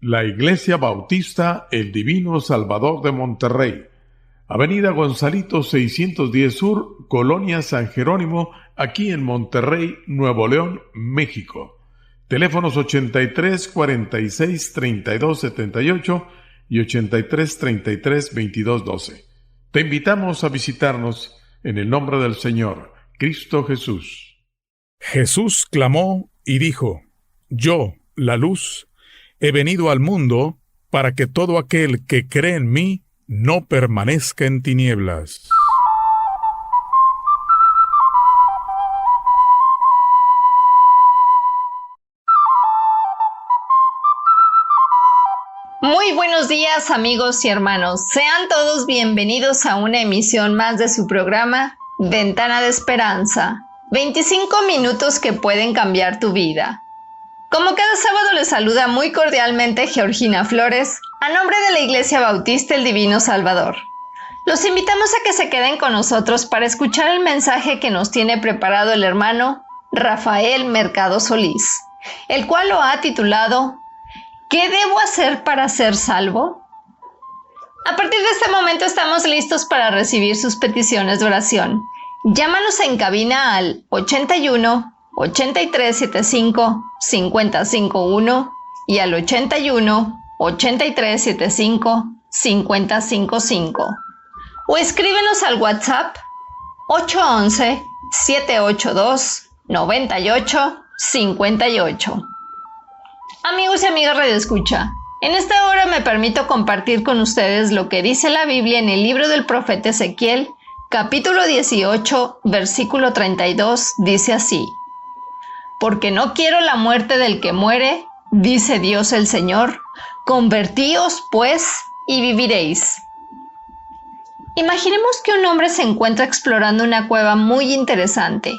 La Iglesia Bautista El Divino Salvador de Monterrey, Avenida Gonzalito 610 Sur, Colonia San Jerónimo, aquí en Monterrey, Nuevo León, México. Teléfonos 83 46 32 78 y 83 33 22 12. Te invitamos a visitarnos en el nombre del Señor, Cristo Jesús. Jesús clamó y dijo: Yo, la luz, he venido al mundo para que todo aquel que cree en mí no permanezca en tinieblas. Muy buenos días, amigos y hermanos. Sean todos bienvenidos a una emisión más de su programa Ventana de Esperanza. 25 minutos que pueden cambiar tu vida. Como cada sábado les saluda muy cordialmente Georgina Flores, a nombre de la Iglesia Bautista El Divino Salvador. Los invitamos a que se queden con nosotros para escuchar el mensaje que nos tiene preparado el hermano Rafael Mercado Solís, el cual lo ha titulado ¿Qué debo hacer para ser salvo? A partir de este momento estamos listos para recibir sus peticiones de oración. Llámanos en cabina al 81 8375 5051 y al 81 8375 5055. O escríbenos al WhatsApp 811 782 98 58. Amigos y amigas radioescucha, en esta hora me permito compartir con ustedes lo que dice la Biblia en el libro del profeta Ezequiel, capítulo 18, versículo 32, dice así: Porque no quiero la muerte del que muere, dice Dios el Señor, convertíos pues y viviréis. Imaginemos que un hombre se encuentra explorando una cueva muy interesante.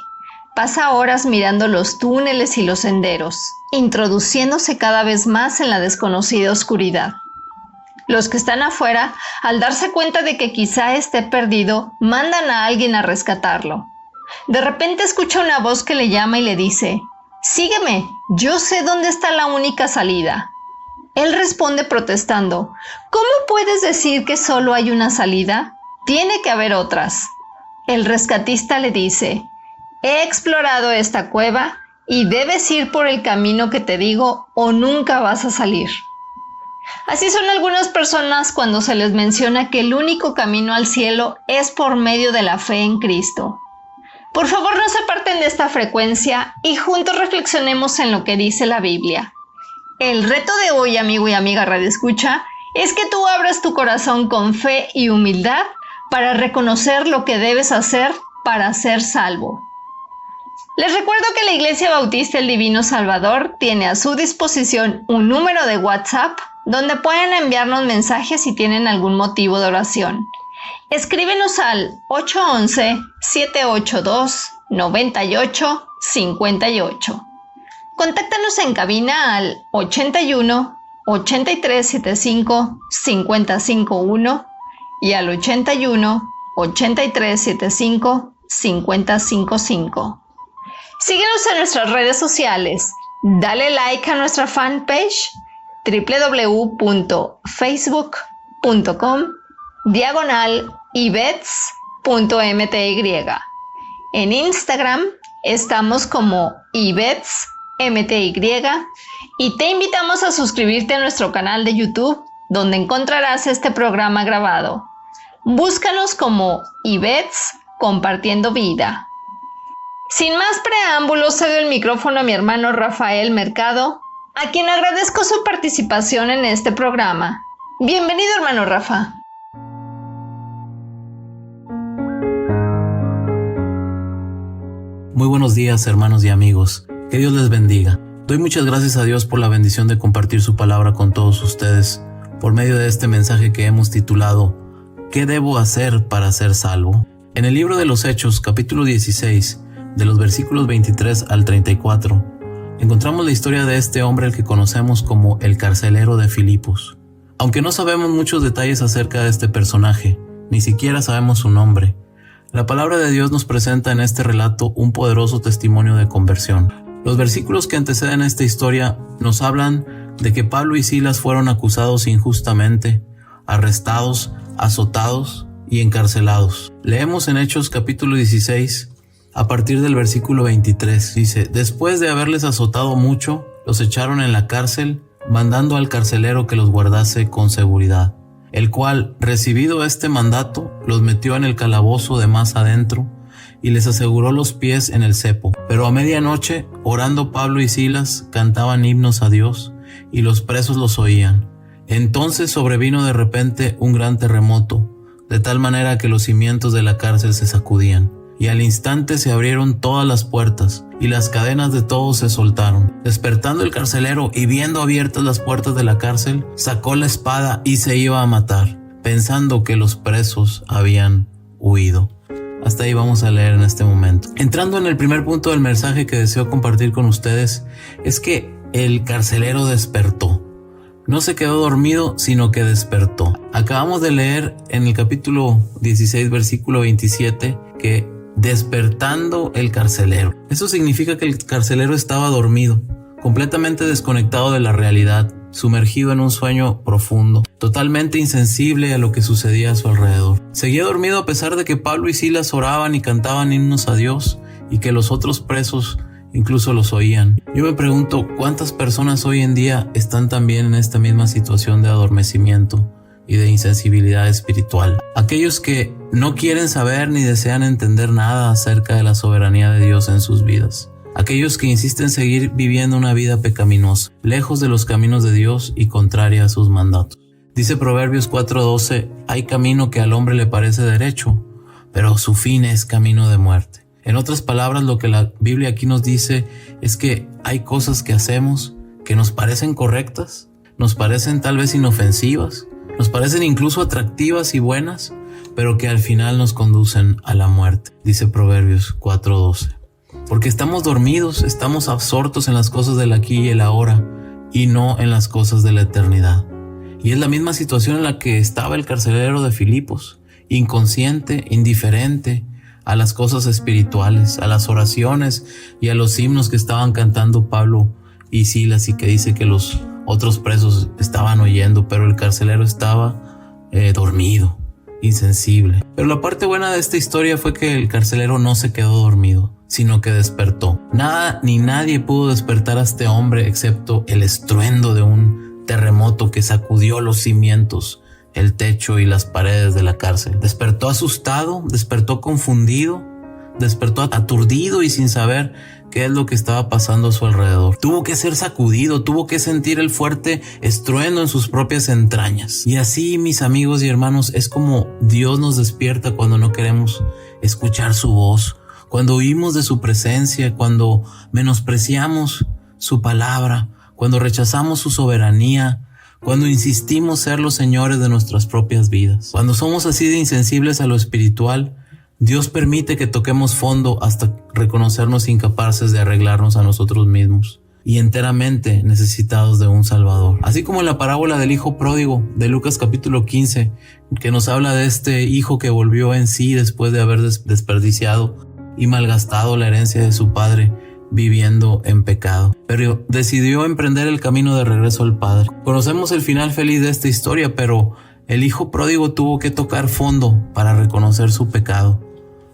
Pasa horas mirando los túneles y los senderos, introduciéndose cada vez más en la desconocida oscuridad. Los que están afuera, al darse cuenta de que quizá esté perdido, mandan a alguien a rescatarlo. De repente escucha una voz que le llama y le dice: «Sígueme, yo sé dónde está la única salida». Él responde protestando: «¿Cómo puedes decir que solo hay una salida? Tiene que haber otras». El rescatista le dice: «He explorado esta cueva y debes ir por el camino que te digo o nunca vas a salir». Así son algunas personas cuando se les menciona que el único camino al cielo es por medio de la fe en Cristo. Por favor, no se aparten de esta frecuencia y juntos reflexionemos en lo que dice la Biblia. El reto de hoy, amigo y amiga radioescucha, es que tú abras tu corazón con fe y humildad para reconocer lo que debes hacer para ser salvo. Les recuerdo que la Iglesia Bautista El Divino Salvador tiene a su disposición un número de WhatsApp donde pueden enviarnos mensajes si tienen algún motivo de oración. Escríbenos al 811-782-9858. Contáctanos en cabina al 81 8375 5051 y al 81 8375 5055. Síguenos en nuestras redes sociales. Dale like a nuestra fanpage www.facebook.com/ibets.mty. En Instagram estamos como ibetsmty y te invitamos a suscribirte a nuestro canal de YouTube, donde encontrarás este programa grabado. Búscanos como Ibets Compartiendo Vida. Sin más preámbulos, cedo el micrófono a mi hermano Rafael Mercado, a quien agradezco su participación en este programa. Bienvenido, hermano Rafa. Muy buenos días, hermanos y amigos. Que Dios les bendiga. Doy muchas gracias a Dios por la bendición de compartir su palabra con todos ustedes por medio de este mensaje que hemos titulado ¿Qué debo hacer para ser salvo? En el libro de los Hechos, capítulo 16, de los versículos 23 al 34, encontramos la historia de este hombre al que conocemos como el carcelero de Filipos. Aunque no sabemos muchos detalles acerca de este personaje, ni siquiera sabemos su nombre, la palabra de Dios nos presenta en este relato un poderoso testimonio de conversión. Los versículos que anteceden esta historia nos hablan de que Pablo y Silas fueron acusados injustamente, arrestados, azotados y encarcelados. Leemos en Hechos capítulo 16, a partir del versículo 23. Dice: después de haberles azotado mucho, los echaron en la cárcel, mandando al carcelero que los guardase con seguridad, el cual, recibido este mandato, los metió en el calabozo de más adentro y les aseguró los pies en el cepo. Pero a medianoche, orando Pablo y Silas, cantaban himnos a Dios, y los presos los oían. Entonces sobrevino de repente un gran terremoto, de tal manera que los cimientos de la cárcel se sacudían, y al instante se abrieron todas las puertas, y las cadenas de todos se soltaron. Despertando el carcelero y viendo abiertas las puertas de la cárcel, sacó la espada y se iba a matar, pensando que los presos habían huido. Hasta ahí vamos a leer en este momento. Entrando en el primer punto del mensaje que deseo compartir con ustedes, es que el carcelero despertó. No se quedó dormido, sino que despertó. Acabamos de leer en el capítulo 16, versículo 27, que despertando el carcelero. Eso significa que el carcelero estaba dormido, completamente desconectado de la realidad, sumergido en un sueño profundo, totalmente insensible a lo que sucedía a su alrededor. Seguía dormido a pesar de que Pablo y Silas oraban y cantaban himnos a Dios y que los otros presos incluso los oían. Yo me pregunto, ¿cuántas personas hoy en día están también en esta misma situación de adormecimiento y de insensibilidad espiritual? Aquellos que no quieren saber ni desean entender nada acerca de la soberanía de Dios en sus vidas. Aquellos que insisten en seguir viviendo una vida pecaminosa, lejos de los caminos de Dios y contraria a sus mandatos. Dice Proverbios 4:12, hay camino que al hombre le parece derecho, pero su fin es camino de muerte. En otras palabras, lo que la Biblia aquí nos dice es que hay cosas que hacemos que nos parecen correctas, nos parecen tal vez inofensivas, nos parecen incluso atractivas y buenas, pero que al final nos conducen a la muerte. Dice Proverbios 4:12. Porque estamos dormidos, estamos absortos en las cosas del aquí y el ahora, y no en las cosas de la eternidad. Y es la misma situación en la que estaba el carcelero de Filipos, inconsciente, indiferente a las cosas espirituales, a las oraciones y a los himnos que estaban cantando Pablo y Silas, y que dice que los otros presos estaban oyendo, pero el carcelero estaba dormido, insensible. Pero la parte buena de esta historia fue que el carcelero no se quedó dormido, sino que despertó. Nada ni nadie pudo despertar a este hombre excepto el estruendo de un terremoto que sacudió los cimientos, el techo y las paredes de la cárcel. Despertó asustado, despertó confundido, despertó aturdido y sin saber qué es lo que estaba pasando a su alrededor. Tuvo que ser sacudido, tuvo que sentir el fuerte estruendo en sus propias entrañas. Y así, mis amigos y hermanos, es como Dios nos despierta cuando no queremos escuchar su voz, cuando huimos de su presencia, cuando menospreciamos su palabra, cuando rechazamos su soberanía, cuando insistimos ser los señores de nuestras propias vidas. Cuando somos así de insensibles a lo espiritual, Dios permite que toquemos fondo hasta reconocernos incapaces de arreglarnos a nosotros mismos y enteramente necesitados de un Salvador. Así como en la parábola del hijo pródigo de Lucas capítulo 15, que nos habla de este hijo que volvió en sí después de haber desperdiciado y malgastado la herencia de su padre viviendo en pecado, pero decidió emprender el camino de regreso al Padre. Conocemos el final feliz de esta historia, pero el hijo pródigo tuvo que tocar fondo para reconocer su pecado,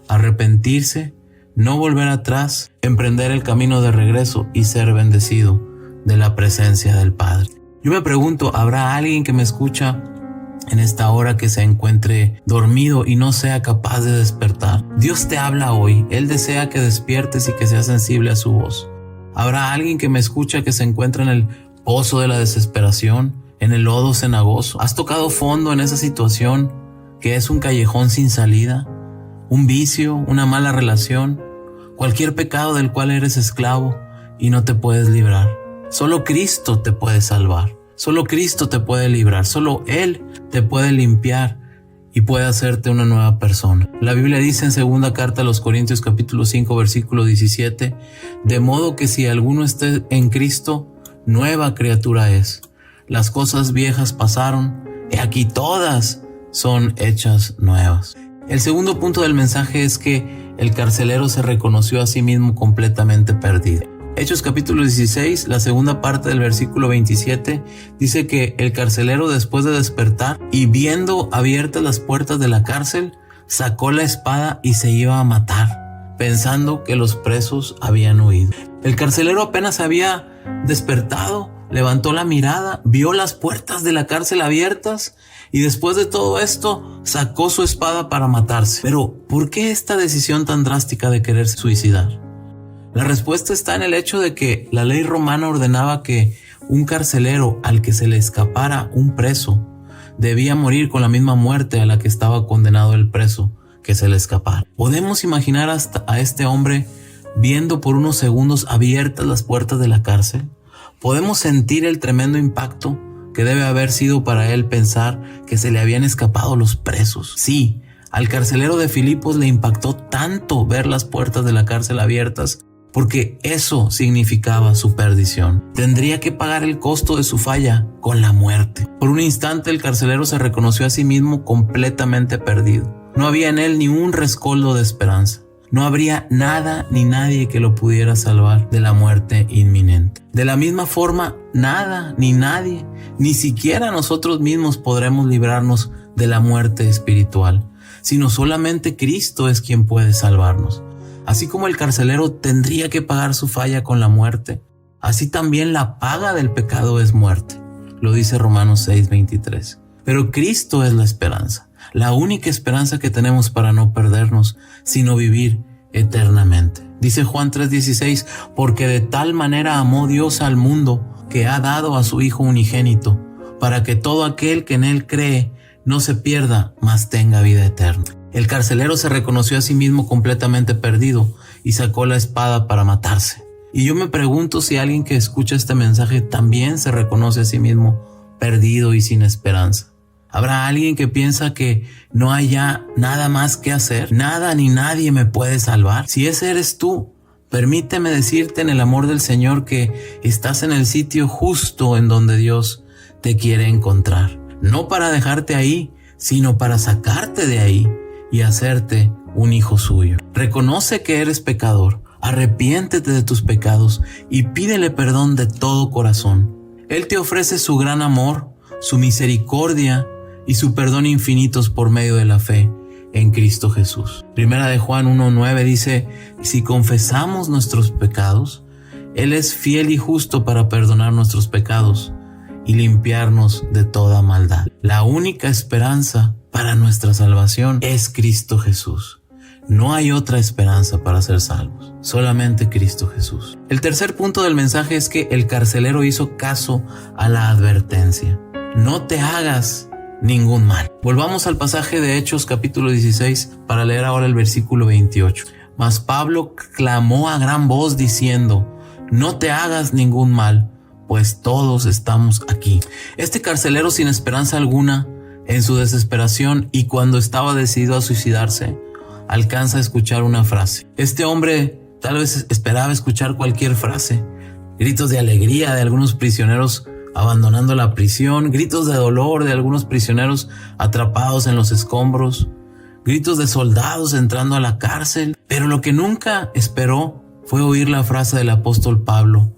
arrepentirse, no volver atrás, emprender el camino de regreso y ser bendecido de la presencia del Padre. Yo me pregunto, ¿habrá alguien que me escucha en esta hora que se encuentre dormido y no sea capaz de despertar? Dios te habla hoy. Él desea que despiertes y que seas sensible a su voz. ¿Habrá alguien que me escucha que se encuentra en el pozo de la desesperación, en el lodo cenagoso? ¿Has tocado fondo en esa situación que es un callejón sin salida? ¿Un vicio, una mala relación, cualquier pecado del cual eres esclavo y no te puedes librar? Solo Cristo te puede salvar. Solo Cristo te puede librar, solo Él te puede limpiar y puede hacerte una nueva persona. La Biblia dice en segunda carta a los Corintios capítulo 5 versículo 17, de modo que si alguno esté en Cristo, nueva criatura es. Las cosas viejas pasaron, y aquí todas son hechas nuevas. El segundo punto del mensaje es que el carcelero se reconoció a sí mismo completamente perdido. Hechos capítulo 16, la segunda parte del versículo 27, dice que el carcelero, después de despertar y viendo abiertas las puertas de la cárcel, sacó la espada y se iba a matar, pensando que los presos habían huido. El carcelero apenas había despertado, levantó la mirada, vio las puertas de la cárcel abiertas y después de todo esto sacó su espada para matarse. Pero, ¿por qué esta decisión tan drástica de quererse suicidar? La respuesta está en el hecho de que la ley romana ordenaba que un carcelero al que se le escapara un preso debía morir con la misma muerte a la que estaba condenado el preso que se le escapara. Podemos imaginar hasta a este hombre viendo por unos segundos abiertas las puertas de la cárcel. Podemos sentir el tremendo impacto que debe haber sido para él pensar que se le habían escapado los presos. Sí, al carcelero de Filipos le impactó tanto ver las puertas de la cárcel abiertas, porque eso significaba su perdición. Tendría que pagar el costo de su falla con la muerte. Por un instante el carcelero se reconoció a sí mismo completamente perdido. No había en él ni un rescoldo de esperanza. No habría nada ni nadie que lo pudiera salvar de la muerte inminente. De la misma forma, nada ni nadie, ni siquiera nosotros mismos podremos librarnos de la muerte espiritual, sino solamente Cristo es quien puede salvarnos. Así como el carcelero tendría que pagar su falla con la muerte, así también la paga del pecado es muerte. Lo dice Romanos 6:23. Pero Cristo es la esperanza, la única esperanza que tenemos para no perdernos, sino vivir eternamente. Dice Juan 3:16, porque de tal manera amó Dios al mundo que ha dado a su Hijo unigénito, para que todo aquel que en él cree no se pierda, mas tenga vida eterna. El carcelero se reconoció a sí mismo completamente perdido y sacó la espada para matarse. Y yo me pregunto si alguien que escucha este mensaje también se reconoce a sí mismo perdido y sin esperanza. ¿Habrá alguien que piensa que no hay ya nada más que hacer? Nada ni nadie me puede salvar. Si ese eres tú, permíteme decirte en el amor del Señor que estás en el sitio justo en donde Dios te quiere encontrar. No para dejarte ahí, sino para sacarte de ahí y hacerte un hijo suyo. Reconoce que eres pecador, arrepiéntete de tus pecados y pídele perdón de todo corazón. Él te ofrece su gran amor, su misericordia y su perdón infinitos por medio de la fe en Cristo Jesús. Primera de Juan 1:9 dice, si confesamos nuestros pecados, Él es fiel y justo para perdonar nuestros pecados y limpiarnos de toda maldad. La única esperanza para nuestra salvación es Cristo Jesús. No hay otra esperanza para ser salvos, solamente Cristo Jesús. El tercer punto del mensaje es que el carcelero hizo caso a la advertencia. No te hagas ningún mal. Volvamos al pasaje de Hechos capítulo 16 para leer ahora el versículo 28. Mas Pablo clamó a gran voz diciendo, no te hagas ningún mal, pues todos estamos aquí. Este carcelero sin esperanza alguna, en su desesperación y cuando estaba decidido a suicidarse, alcanza a escuchar una frase. Este hombre tal vez esperaba escuchar cualquier frase. Gritos de alegría de algunos prisioneros abandonando la prisión, gritos de dolor de algunos prisioneros atrapados en los escombros, gritos de soldados entrando a la cárcel. Pero lo que nunca esperó fue oír la frase del apóstol Pablo,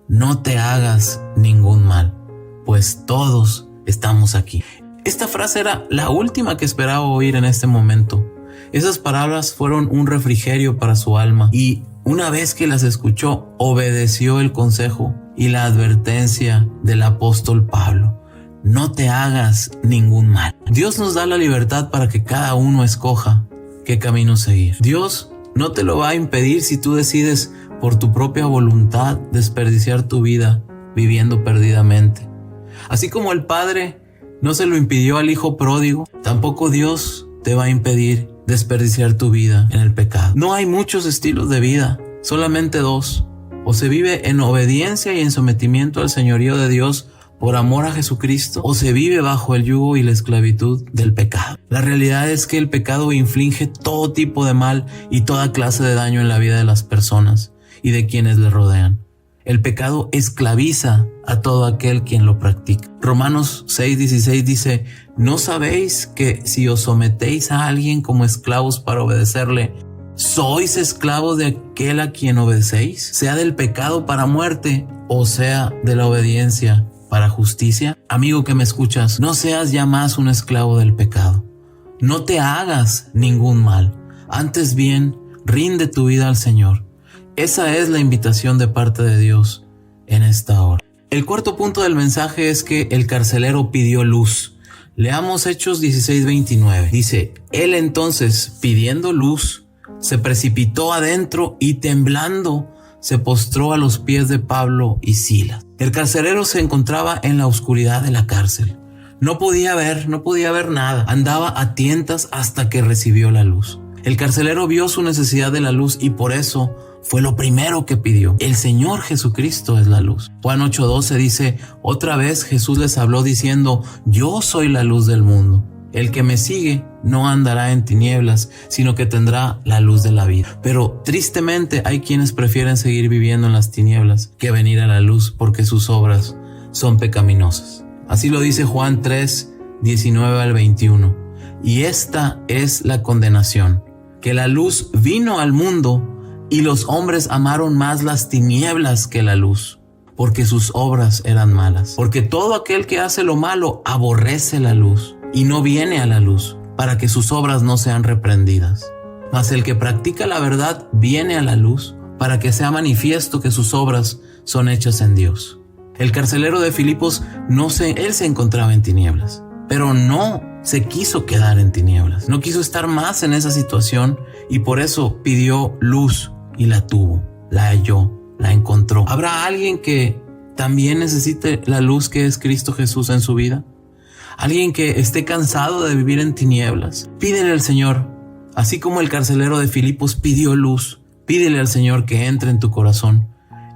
no te hagas ningún mal, pues todos estamos aquí. Esta frase era la última que esperaba oír en este momento. Esas palabras fueron un refrigerio para su alma y una vez que las escuchó, obedeció el consejo y la advertencia del apóstol Pablo. No te hagas ningún mal. Dios nos da la libertad para que cada uno escoja qué camino seguir. Dios no te lo va a impedir si tú decides por tu propia voluntad desperdiciar tu vida viviendo perdidamente. Así como el Padre no se lo impidió al hijo pródigo, tampoco Dios te va a impedir desperdiciar tu vida en el pecado. No hay muchos estilos de vida, solamente dos. O se vive en obediencia y en sometimiento al señorío de Dios por amor a Jesucristo, o se vive bajo el yugo y la esclavitud del pecado. La realidad es que el pecado inflige todo tipo de mal y toda clase de daño en la vida de las personas y de quienes le rodean. El pecado esclaviza a todo aquel quien lo practica. Romanos 6:16 dice, ¿no sabéis que si os sometéis a alguien como esclavos para obedecerle, ¿Sois esclavos de aquel a quien obedecéis? Sea del pecado para muerte o sea de la obediencia para justicia. Amigo que me escuchas, no seas ya más un esclavo del pecado. No te hagas ningún mal. Antes bien, rinde tu vida al Señor. Esa es la invitación de parte de Dios en esta hora. El cuarto punto del mensaje es que el carcelero pidió luz. Leamos Hechos 16:29. Dice, él entonces, pidiendo luz, se precipitó adentro y temblando se postró a los pies de Pablo y Silas. El carcelero se encontraba en la oscuridad de la cárcel. No podía ver nada. Andaba a tientas hasta que recibió la luz. El carcelero vio su necesidad de la luz y por eso fue lo primero que pidió. El Señor Jesucristo es la luz. Juan 8:12 dice, otra vez Jesús les habló diciendo, yo soy la luz del mundo. El que me sigue no andará en tinieblas, sino que tendrá la luz de la vida. Pero tristemente hay quienes prefieren seguir viviendo en las tinieblas que venir a la luz porque sus obras son pecaminosas. Así lo dice Juan 3:19 al 21. Y esta es la condenación, que la luz vino al mundo y los hombres amaron más las tinieblas que la luz, porque sus obras eran malas. Porque todo aquel que hace lo malo aborrece la luz y no viene a la luz, para que sus obras no sean reprendidas. Mas el que practica la verdad viene a la luz, para que sea manifiesto que sus obras son hechas en Dios. El carcelero de Filipos él se encontraba en tinieblas, pero no se quiso quedar en tinieblas. No quiso estar más en esa situación y por eso pidió luz y la tuvo, la halló, la encontró. ¿Habrá alguien que también necesite la luz que es Cristo Jesús en su vida? Alguien que esté cansado de vivir en tinieblas. Pídele al Señor, así como el carcelero de Filipos pidió luz. Pídele al Señor que entre en tu corazón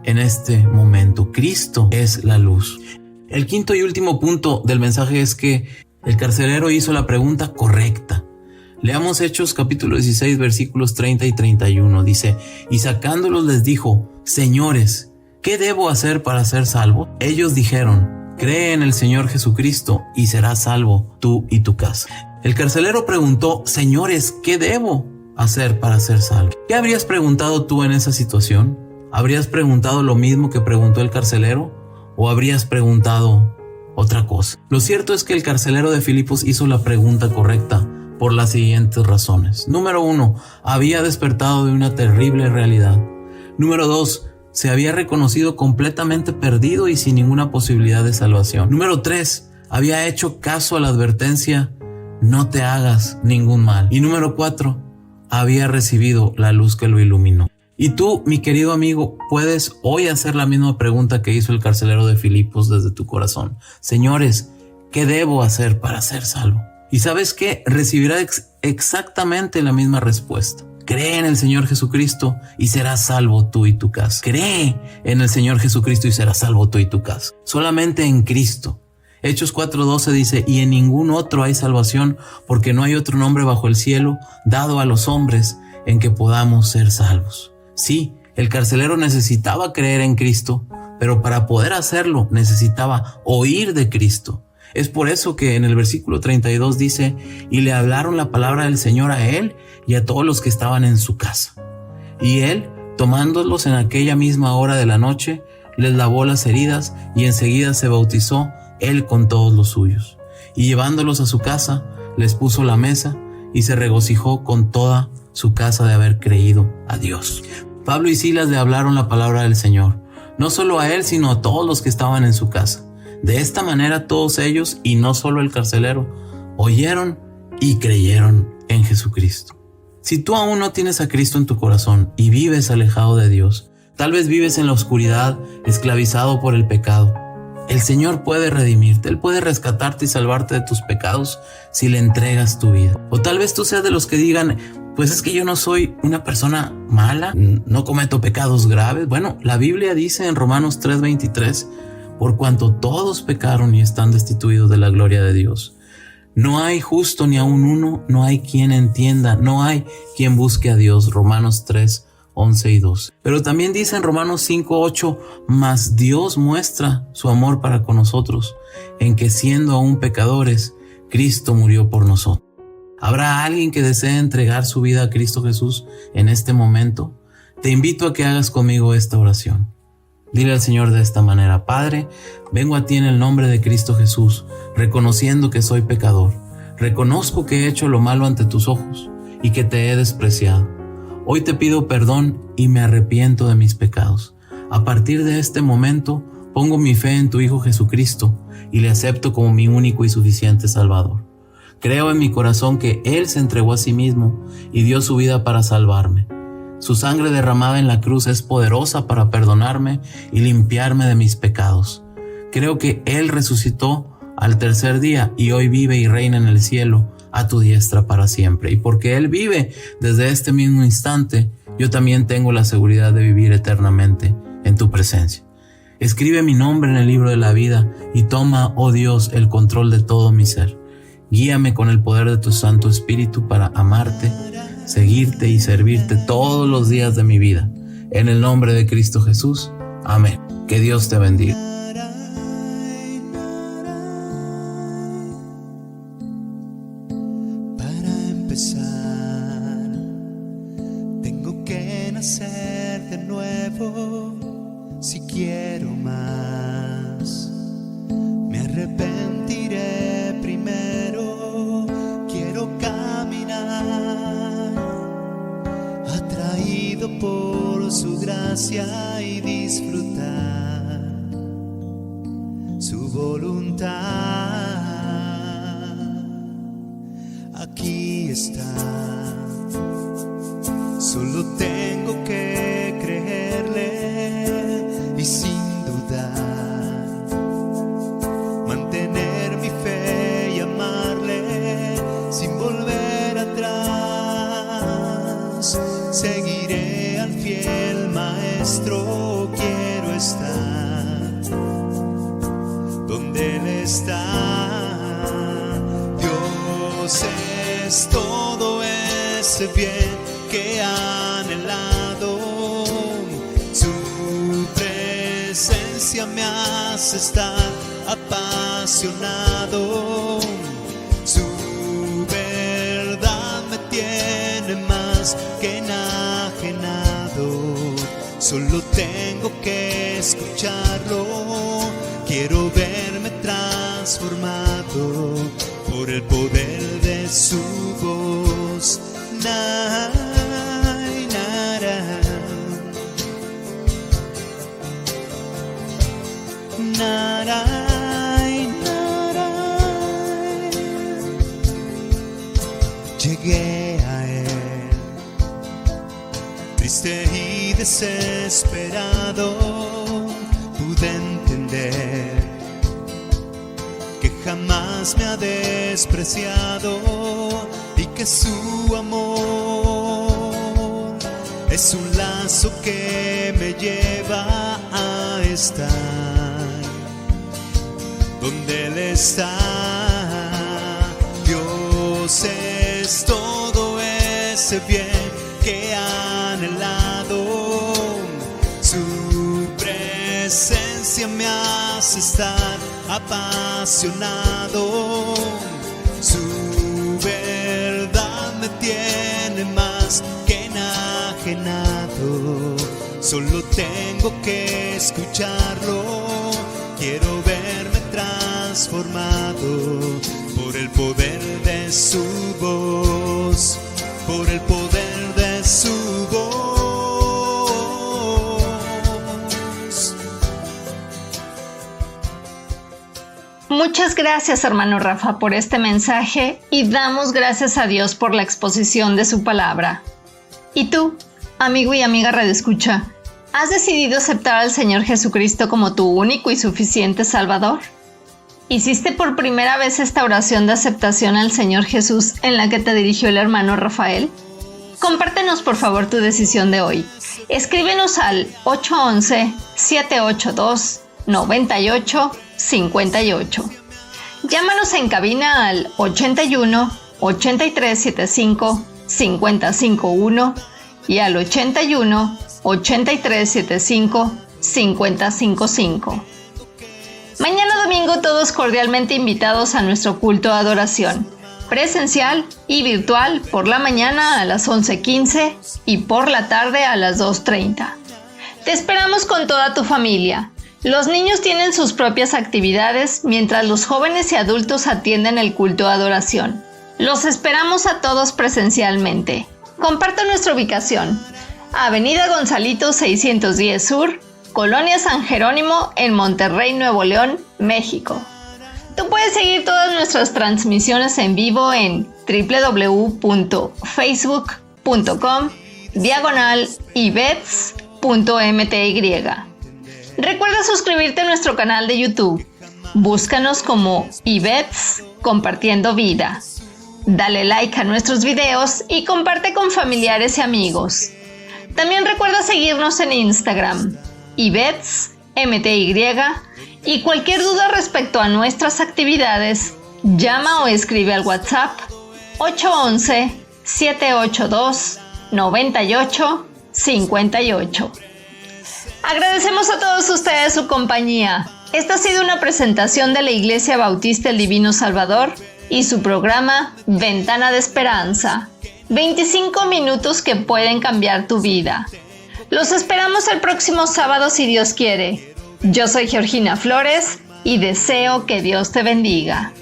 en este momento. Cristo es la luz. El quinto y último punto del mensaje es que el carcelero hizo la pregunta correcta. Leamos Hechos capítulo 16 versículos 30 y 31. Dice, y sacándolos les dijo, señores, ¿qué debo hacer para ser salvo? Ellos dijeron, cree en el Señor Jesucristo y serás salvo tú y tu casa. El carcelero preguntó, señores, ¿qué debo hacer para ser salvo? ¿Qué habrías preguntado tú en esa situación? ¿Habrías preguntado lo mismo que preguntó el carcelero? ¿O habrías preguntado otra cosa? Lo cierto es que el carcelero de Filipos hizo la pregunta correcta por las siguientes razones. Número 1, había despertado de una terrible realidad. Número 2, se había reconocido completamente perdido y sin ninguna posibilidad de salvación. Número 3, había hecho caso a la advertencia, no te hagas ningún mal. Y número 4, había recibido la luz que lo iluminó. Y tú, mi querido amigo, puedes hoy hacer la misma pregunta que hizo el carcelero de Filipos desde tu corazón. Señores, ¿qué debo hacer para ser salvo? ¿Y sabes qué? Recibirás exactamente la misma respuesta. Cree en el Señor Jesucristo y serás salvo tú y tu casa. Cree en el Señor Jesucristo y serás salvo tú y tu casa. Solamente en Cristo. Hechos 4:12 dice, y en ningún otro hay salvación, porque no hay otro nombre bajo el cielo dado a los hombres en que podamos ser salvos. Sí, el carcelero necesitaba creer en Cristo, pero para poder hacerlo necesitaba oír de Cristo. Es por eso que en el versículo 32 dice, y le hablaron la palabra del Señor a él y a todos los que estaban en su casa. Y él, tomándolos en aquella misma hora de la noche, les lavó las heridas y enseguida se bautizó él con todos los suyos. Y llevándolos a su casa, les puso la mesa y se regocijó con toda su casa de haber creído a Dios. Pablo y Silas le hablaron la palabra del Señor, no solo a él, sino a todos los que estaban en su casa. De esta manera todos ellos, y no solo el carcelero, oyeron y creyeron en Jesucristo. Si tú aún no tienes a Cristo en tu corazón y vives alejado de Dios, tal vez vives en la oscuridad, esclavizado por el pecado, el Señor puede redimirte, Él puede rescatarte y salvarte de tus pecados si le entregas tu vida. O tal vez tú seas de los que digan, pues es que yo no soy una persona mala, no cometo pecados graves. Bueno, la Biblia dice en Romanos 3:23, por cuanto todos pecaron y están destituidos de la gloria de Dios. No hay justo ni aun uno, no hay quien entienda, no hay quien busque a Dios. Romanos 3:11 y 12. Pero también dice en Romanos 5:8, mas Dios muestra su amor para con nosotros, en que siendo aún pecadores, Cristo murió por nosotros. ¿Habrá alguien que desee entregar su vida a Cristo Jesús en este momento? Te invito a que hagas conmigo esta oración. Dile al Señor de esta manera: Padre, vengo a ti en el nombre de Cristo Jesús, reconociendo que soy pecador. Reconozco que he hecho lo malo ante tus ojos y que te he despreciado. Hoy te pido perdón y me arrepiento de mis pecados. A partir de este momento, pongo mi fe en tu Hijo Jesucristo y le acepto como mi único y suficiente Salvador. Creo en mi corazón que Él se entregó a sí mismo y dio su vida para salvarme. Su sangre derramada en la cruz es poderosa para perdonarme y limpiarme de mis pecados. Creo que Él resucitó al tercer día y hoy vive y reina en el cielo a tu diestra para siempre. Y porque Él vive desde este mismo instante, yo también tengo la seguridad de vivir eternamente en tu presencia. Escribe mi nombre en el libro de la vida y toma, oh Dios, el control de todo mi ser. Guíame con el poder de tu Santo Espíritu para amarte, seguirte y servirte todos los días de mi vida. En el nombre de Cristo Jesús. Amén. Que Dios te bendiga. Para empezar, tengo que nacer de nuevo. Si quiero más, me arrepentiré primero. Quiero caminar atraído por su gracia y disfrutar su voluntad. Aquí está, solo tengo que creerle y sin dudar mantener mi fe y amarle sin volver atrás. Seguiré al fiel maestro, quiero estar donde Él está. Dios es todo ese bien que he anhelado. Su presencia me hace estar apasionado. Su verdad me tiene más que enajenado. Solo tengo que escucharlo. Quiero verme transformado por el poder de su voz. Naray, naray, naray, naray. Llegué a Él, triste y desesperado. Pude entender que jamás me ha despreciado y que su amor es un lazo que me lleva a estar donde Él está. Dios es todo ese bien que he anhelado. Su presencia me hace estar apasionado. Su verdad me tiene más que enajenado. Solo tengo que escucharlo. Quiero verme transformado por el poder de su voz, por el poder de su voz. Muchas gracias, hermano Rafa, por este mensaje y damos gracias a Dios por la exposición de su palabra. ¿Y tú, amigo y amiga radioescucha, has decidido aceptar al Señor Jesucristo como tu único y suficiente Salvador? ¿Hiciste por primera vez esta oración de aceptación al Señor Jesús en la que te dirigió el hermano Rafael? Compártenos por favor tu decisión de hoy. Escríbenos al 811-782-9858. Llámanos en cabina al 81 8375 551 y al 81 8375 555. Mañana domingo todos cordialmente invitados a nuestro culto de adoración. presencial y virtual por la mañana a las 11:15 y por la tarde a las 2:30. Te esperamos con toda tu familia. Los niños tienen sus propias actividades mientras los jóvenes y adultos atienden el culto de adoración. Los esperamos a todos presencialmente. Comparte nuestra ubicación: Avenida Gonzalito 610 Sur, Colonia San Jerónimo, en Monterrey, Nuevo León, México. Tú puedes seguir todas nuestras transmisiones en vivo en www.facebook.com/ibets.mty. Recuerda suscribirte a nuestro canal de YouTube. Búscanos como Ibets Compartiendo Vida. Dale like a nuestros videos y comparte con familiares y amigos. También recuerda seguirnos en Instagram, IbetsMTY, y cualquier duda respecto a nuestras actividades, llama o escribe al WhatsApp 811-782-9858. Agradecemos a todos ustedes su compañía. Esta ha sido una presentación de la Iglesia Bautista El Divino Salvador y su programa Ventana de Esperanza. 25 minutos que pueden cambiar tu vida. Los esperamos el próximo sábado si Dios quiere. Yo soy Georgina Flores y deseo que Dios te bendiga.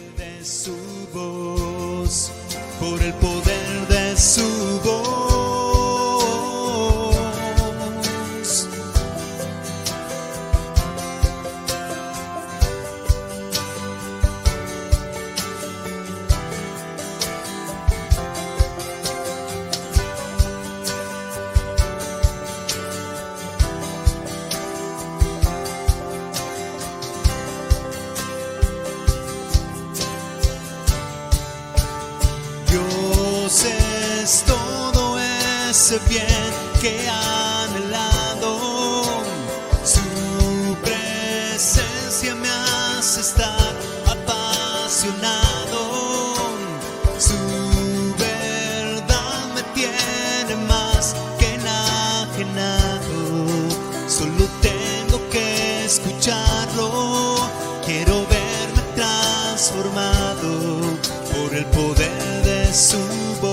Por el poder de su voz. Es todo ese bien que ha anhelado, su presencia me hace estar apasionado, su verdad me tiene más que enajenado, solo tengo que escucharlo, quiero verme transformado por el poder de su voz.